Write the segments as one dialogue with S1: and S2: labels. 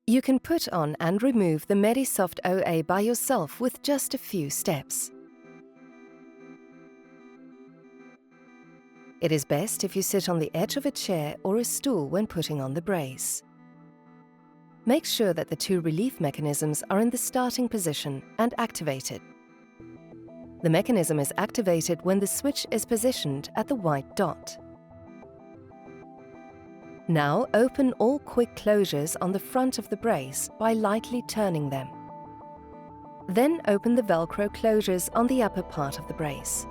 S1: You can put on and remove the Medi Soft OA by yourself with just a few steps. It is best if you sit on the edge of a chair or a stool when putting on the brace. Make sure that the two relief mechanisms are in the starting position and activated. The mechanism is activated when the switch is positioned at the white dot. Now open all quick closures on the front of the brace by lightly turning them. Then open the Velcro closures on the upper part of the brace.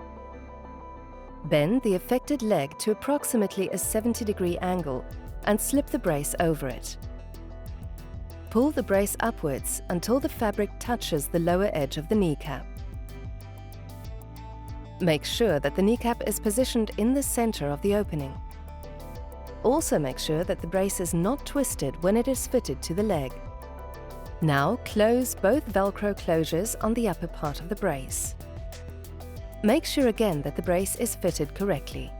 S1: Bend the affected leg to approximately a 70-degree angle and slip the brace over it. Pull the brace upwards until the fabric touches the lower edge of the kneecap. Make sure that the kneecap is positioned in the center of the opening. Also make sure that the brace is not twisted when it is fitted to the leg. Now close both Velcro closures on the upper part of the brace. Make sure again that the brace is fitted correctly.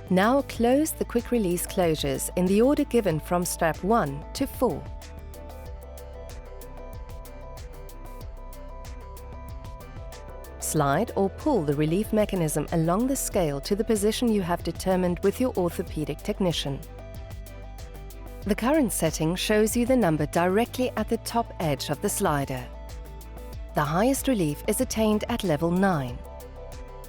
S1: Now close the quick release closures in the order given from strap 1 to 4. Slide or pull the relief mechanism along the scale to the position you have determined with your orthopedic technician. The current setting shows you the number directly at the top edge of the slider. The highest relief is attained at level 9.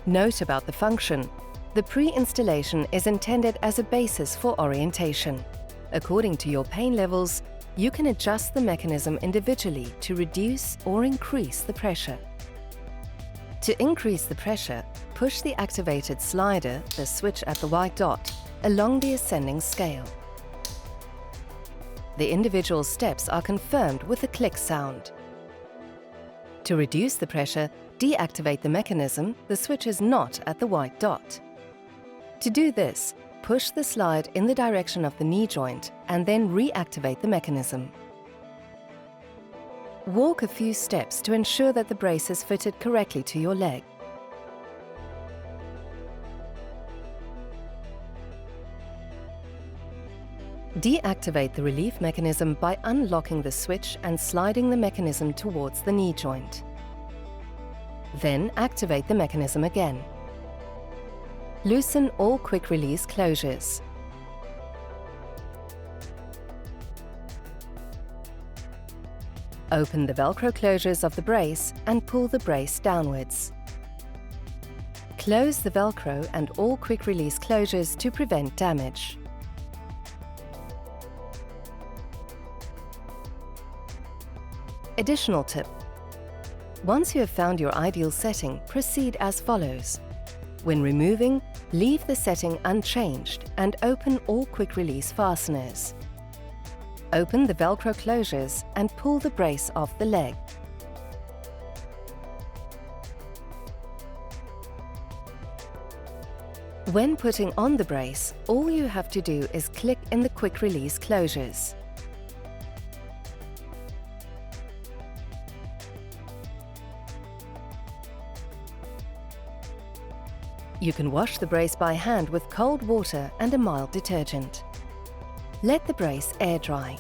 S1: Note about the function. The pre-installation is intended as a basis for orientation. According to your pain levels, you can adjust the mechanism individually to reduce or increase the pressure. To increase the pressure, push the activated slider, the switch at the white dot, along the ascending scale. The individual steps are confirmed with a click sound. To reduce the pressure, deactivate the mechanism, the switch is not at the white dot. To do this, push the slide in the direction of the knee joint and then reactivate the mechanism. Walk a few steps to ensure that the brace is fitted correctly to your leg. Deactivate the relief mechanism by unlocking the switch and sliding the mechanism towards the knee joint. Then activate the mechanism again. Loosen all quick release closures. Open the Velcro closures of the brace and pull the brace downwards. Close the Velcro and all quick release closures to prevent damage. Additional tip. Once you have found your ideal setting, proceed as follows. When removing, leave the setting unchanged and open all quick release fasteners. Open the Velcro closures and pull the brace off the leg. When putting on the brace, all you have to do is click in the quick release closures. You can wash the brace by hand with cold water and a mild detergent. Let the brace air dry.